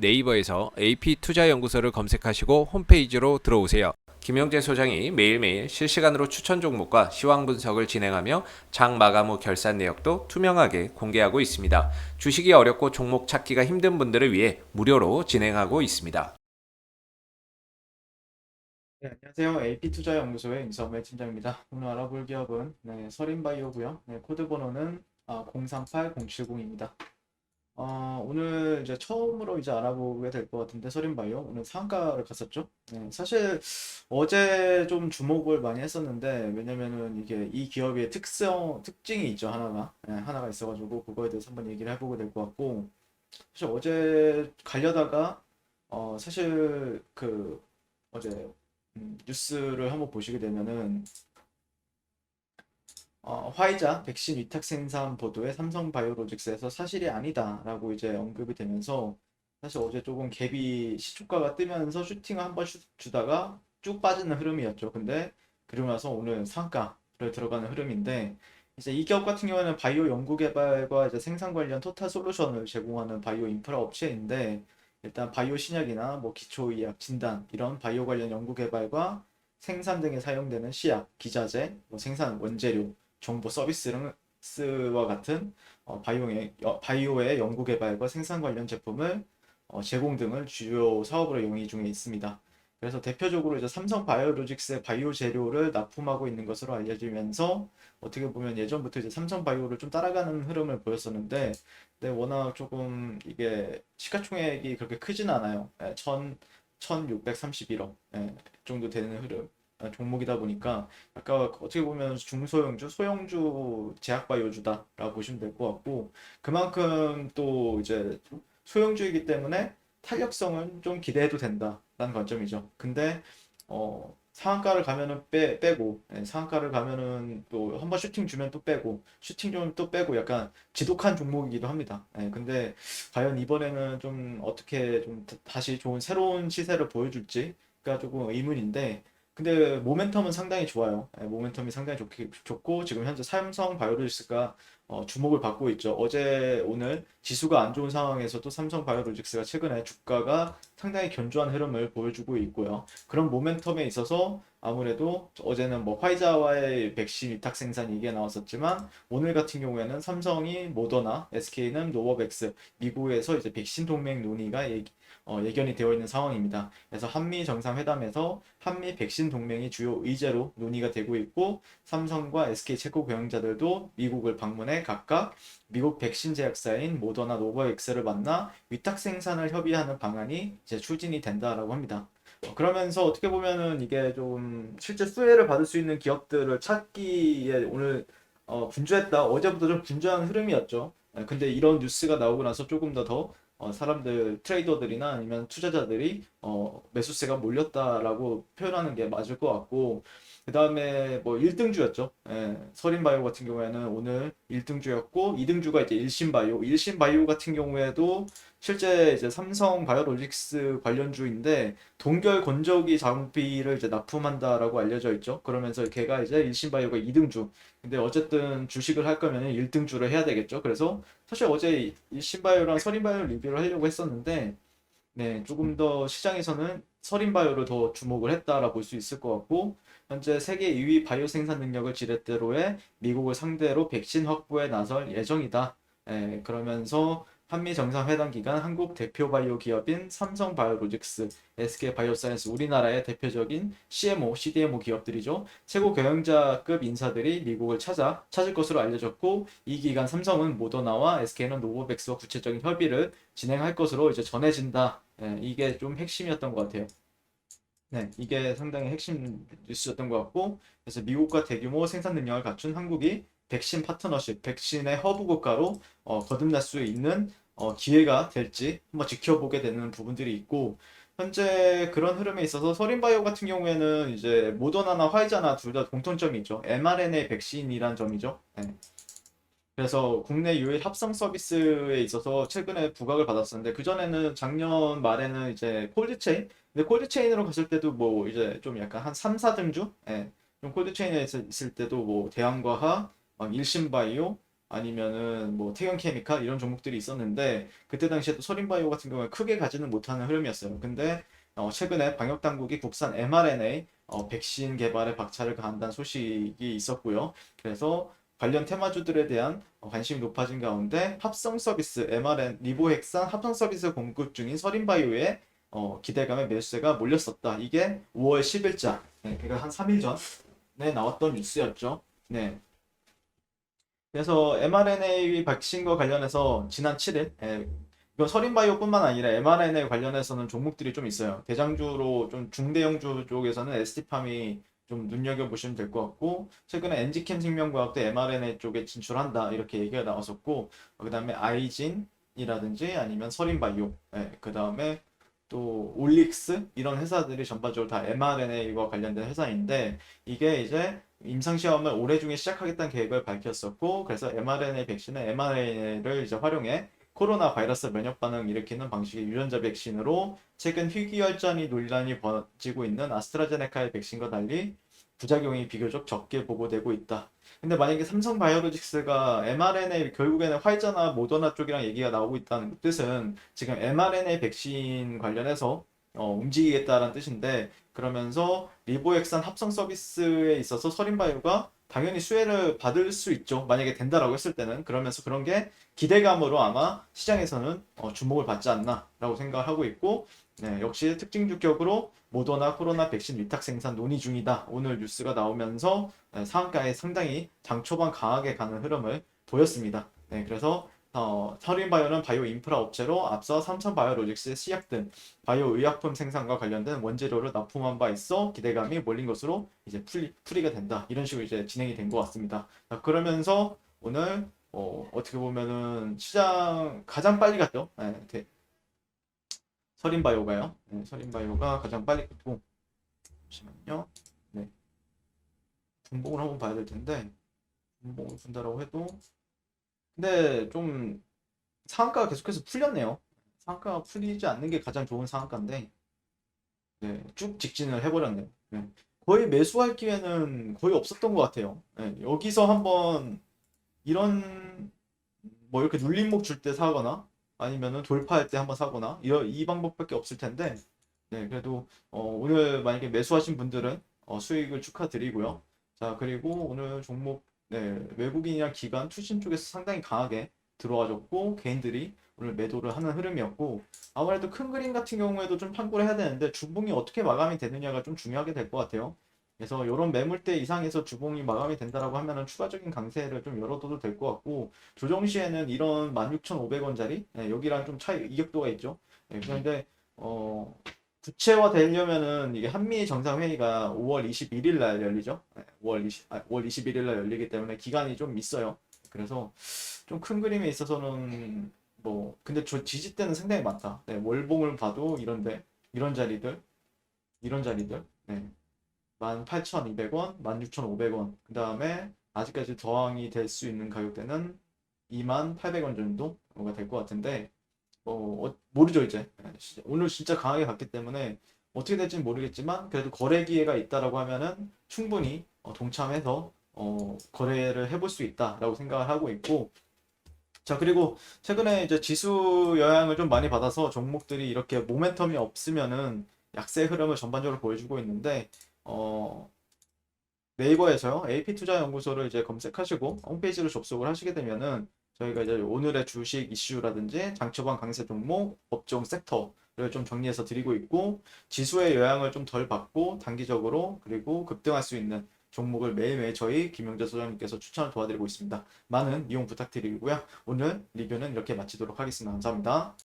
네이버에서 AP투자연구소를 검색하시고 홈페이지로 들어오세요. 김영재 소장이 매일매일 실시간으로 추천 종목과 시황 분석을 진행하며 장 마감 후 결산 내역도 투명하게 공개하고 있습니다. 주식이 어렵고 종목 찾기가 힘든 분들을 위해 무료로 진행하고 있습니다. 네, 안녕하세요. AP투자연구소의 임성배 팀장입니다. 오늘 알아볼 기업은 서린바이오고요. 코드 번호는 038070입니다. 오늘 이제 처음으로 이제 알아보게 될 것 같은데 서린바이오 오늘 상한가를 갔었죠. 사실 어제 좀 주목을 많이 했었는데 왜냐면은 이게 이 기업의 특징이 있죠 하나가 있어가지고 그거에 대해서 한번 얘기를 해보게 될 것 같고 사실 어제 가려다가 사실 그 어제 뉴스를 한번 보시게 되면은 화이자 백신 위탁 생산 보도에 삼성바이오로직스에서 사실이 아니다라고 이제 언급이 되면서 사실 어제 조금 갭이 시초가가 뜨면서 슈팅을 한번 주다가 쭉 빠지는 흐름이었죠. 근데 그러고 나서 오늘 상가를 들어가는 흐름인데 이제 이 기업 같은 경우에는 바이오 연구 개발과 이제 생산 관련 토탈 솔루션을 제공하는 바이오 인프라 업체인데 일단 바이오 신약이나 뭐 기초의학 진단 이런 바이오 관련 연구 개발과 생산 등에 사용되는 시약, 기자재, 뭐 생산 원재료 정보 서비스와 같은 바이오의 연구 개발과 생산 관련 제품을 제공 등을 주요 사업으로 영위 중에 있습니다. 그래서 대표적으로 이제 삼성 바이오로직스의 바이오 재료를 납품하고 있는 것으로 알려지면서 어떻게 보면 예전부터 이제 삼성 바이오를 좀 따라가는 흐름을 보였었는데, 근데 워낙 조금 이게 시가총액이 그렇게 크진 않아요. 1631억 정도 되는 흐름. 종목이다 보니까 약간 어떻게 보면 중소형주, 소형주 제약바이오주다라고 보시면 될 것 같고 그만큼 또 이제 소형주이기 때문에 탄력성은 좀 기대해도 된다라는 관점이죠. 근데 상한가를 가면은 빼고 상한가를 가면은 또 한번 슈팅 주면 또 빼고 슈팅 주면 또 빼고 약간 지독한 종목이기도 합니다. 근데 과연 이번에는 좀 어떻게 좀 다시 좋은 새로운 시세를 보여줄지가 조금 의문인데 근데 모멘텀은 상당히 좋아요. 모멘텀이 상당히 좋고 지금 현재 삼성 바이오로직스가 주목을 받고 있죠. 어제 오늘 지수가 안 좋은 상황에서도 삼성 바이오로직스가 최근에 주가가 상당히 견조한 흐름을 보여주고 있고요. 그런 모멘텀에 있어서 아무래도 어제는 뭐 화이자와의 백신 위탁 생산 얘기가 나왔었지만 오늘 같은 경우에는 삼성이 모더나, SK는 노버백스, 미국에서 이제 백신 동맹 논의가 예견이 되어 있는 상황입니다. 그래서 한미 정상회담에서 한미 백신 동맹이 주요 의제로 논의가 되고 있고 삼성과 SK 최고 경영자들도 미국을 방문해 각각 미국 백신 제약사인 모더나 노버엑스를 만나 위탁 생산을 협의하는 방안이 이제 추진이 된다라고 합니다. 그러면서 어떻게 보면은 이게 좀 실제 수혜를 받을 수 있는 기업들을 찾기에 오늘 분주했다. 어제부터 좀 분주한 흐름이었죠. 근데 이런 뉴스가 나오고 나서 조금 더 사람들 트레이더들이나 아니면 투자자들이 매수세가 몰렸다라고 표현하는 게 맞을 것 같고 그 다음에 뭐 1등주였죠. 서린바이오 같은 경우에는 오늘 1등주였고 2등주가 이제 일신바이오 같은 경우에도 실제 이제 삼성 바이오로직스 관련주인데 동결 건조기 장비를 이제 납품한다라고 알려져 있죠. 그러면서 걔가 이제 일신바이오가 2등주. 근데 어쨌든 주식을 할 거면 1등주를 해야 되겠죠. 그래서 사실 어제 일신바이오랑 서린바이오 리뷰를 하려고 했었는데 조금 더 시장에서는 서린바이오를 더 주목을 했다라 볼 수 있을 것 같고 현재 세계 2위 바이오 생산 능력을 지렛대로 해 미국을 상대로 백신 확보에 나설 예정이다. 그러면서 한미 정상회담 기간 한국 대표 바이오 기업인 삼성바이오로직스, SK바이오사이언스 우리나라의 대표적인 CMO, CDMO 기업들이죠. 최고 경영자급 인사들이 미국을 찾을 것으로 알려졌고 이 기간 삼성은 모더나와 SK는 노보백스와 구체적인 협의를 진행할 것으로 이제 전해진다. 이게 좀 핵심이었던 것 같아요. 이게 상당히 핵심 뉴스였던 것 같고, 그래서 미국과 대규모 생산 능력을 갖춘 한국이 백신 파트너십, 백신의 허브 국가로 거듭날 수 있는 기회가 될지 한번 지켜보게 되는 부분들이 있고, 현재 그런 흐름에 있어서 서린바이오 같은 경우에는 이제 모더나나 화이자나 둘 다 공통점이 있죠. mRNA 백신이란 점이죠. 그래서 국내 유일 합성 서비스에 있어서 최근에 부각을 받았었는데 그전에는 작년 말에는 이제 콜드체인 근데 콜드체인으로 갔을 때도 뭐 이제 좀 약간 한 3, 4등주 좀 콜드체인에 있을 때도 뭐 대한과학, 막 일신바이오 아니면은 뭐 태경케미칼 이런 종목들이 있었는데 그때 당시에 또 서린바이오 같은 경우에 크게 가지는 못하는 흐름이었어요. 근데 최근에 방역 당국이 국산 mRNA 백신 개발에 박차를 가한다는 소식이 있었고요. 그래서 관련 테마주들에 대한 관심이 높아진 가운데 합성 서비스 mRNA 리보핵산 합성 서비스 공급 중인 서린바이오의 기대감에 매수세가 몰렸었다. 이게 5월 10일자, 네, 그러니까 한 3일 전에 나왔던 뉴스였죠. 네. 그래서 mRNA 백신과 관련해서 지난 7일, 이건 서린바이오뿐만 아니라 mRNA 관련해서는 종목들이 좀 있어요. 대장주로 좀 중대형주 쪽에서는 ST팜이 좀 눈여겨보시면 될 것 같고, 최근에 엔지캠 생명과학도 mRNA 쪽에 진출한다 이렇게 얘기가 나왔었고, 그 다음에 아이진이라든지 아니면 서린바이오, 그 다음에 또 올릭스 이런 회사들이 전반적으로 다 mRNA와 관련된 회사인데 이게 이제 임상시험을 올해 중에 시작하겠다는 계획을 밝혔었고 그래서 mRNA 백신은 mRNA를 이제 활용해 코로나 바이러스 면역 반응 일으키는 방식의 유전자 백신으로 최근 희귀혈전이 논란이 벌어지고 있는 아스트라제네카의 백신과 달리 부작용이 비교적 적게 보고되고 있다. 근데 만약에 삼성바이오로직스가 mRNA 결국에는 화이자나 모더나 쪽이랑 얘기가 나오고 있다는 뜻은 지금 mRNA 백신 관련해서 움직이겠다라는 뜻인데 그러면서 리보액산 합성 서비스에 있어서 서린바이오가 당연히 수혜를 받을 수 있죠. 만약에 된다라고 했을 때는 그러면서 그런 게 기대감으로 아마 시장에서는 주목을 받지 않나라고 생각을 하고 있고 네, 역시 특징 주격으로 모더나 코로나 백신 위탁 생산 논의 중이다. 오늘 뉴스가 나오면서 상한가에 상당히 장 초반 강하게 가는 흐름을 보였습니다. 네, 그래서 서린바이오는 바이오 인프라 업체로 앞서 삼성바이오로직스의 시약 등 바이오 의약품 생산과 관련된 원재료를 납품한 바 있어 기대감이 몰린 것으로 이제 풀이가 된다. 이런 식으로 이제 진행이 된 것 같습니다. 자, 그러면서 오늘 어떻게 보면은 시장 가장 빨리 갔죠. 서린바이오가요. 네, 서린바이오가 가장 빨리 갔고 잠시만요. 네, 분봉을 한번 봐야 될 텐데 분봉을 본다라고 해도 근데 좀 상한가가 계속해서 풀렸네요. 상한가가 풀리지 않는 게 가장 좋은 상한가인데 네, 쭉 직진을 해버렸네요. 네. 거의 매수할 기회는 거의 없었던 것 같아요. 네, 여기서 한번 이런 뭐 이렇게 눌림목 줄 때 사거나 아니면은 돌파할 때 한번 사거나 이 방법밖에 없을 텐데 네, 그래도 오늘 만약에 매수하신 분들은 수익을 축하드리고요. 자, 그리고 오늘 종목 네, 외국인이랑 기관 투신 쪽에서 상당히 강하게 들어와줬고 개인들이 오늘 매도를 하는 흐름이었고 아무래도 큰 그림 같은 경우에도 좀 참고를 해야 되는데 주봉이 어떻게 마감이 되느냐가 좀 중요하게 될 것 같아요. 그래서 이런 매물대 이상에서 주봉이 마감이 된다라고 하면은 추가적인 강세를 좀 열어둬도 될 것 같고 조정 시에는 이런 16,500원짜리 여기랑 좀 차이 이격도가 있죠. 네, 그런데 구체화 되려면은 이게 한미 정상회의가 5월 21일 날 열리죠. 5월 21일 날 열리기 때문에 기간이 좀 있어요. 그래서 좀 큰 그림에 있어서는 뭐 근데 저 지지대는 상당히 많다. 네, 월봉을 봐도 이런데 이런 자리들 네, 18,200원, 16,500원 그 다음에 아직까지 저항이 될 수 있는 가격대는 28,800원 정도가 될 것 같은데 모르죠 이제 오늘 진짜 강하게 갔기 때문에 어떻게 될지는 모르겠지만 그래도 거래 기회가 있다라고 하면은 충분히 동참해서 거래를 해볼 수 있다라고 생각을 하고 있고 자 그리고 최근에 이제 지수 영향을 좀 많이 받아서 종목들이 이렇게 모멘텀이 없으면은 약세 흐름을 전반적으로 보여주고 있는데 네이버에서요 AP투자연구소를 이제 검색하시고 홈페이지로 접속을 하시게 되면은 저희가 이제 오늘의 주식 이슈라든지 장초반 강세 종목, 업종 섹터를 좀 정리해서 드리고 있고 지수의 영향을 좀 덜 받고 단기적으로 그리고 급등할 수 있는 종목을 매일매일 저희 김영재 소장님께서 추천을 도와드리고 있습니다. 많은 이용 부탁드리고요. 오늘 리뷰는 이렇게 마치도록 하겠습니다. 감사합니다.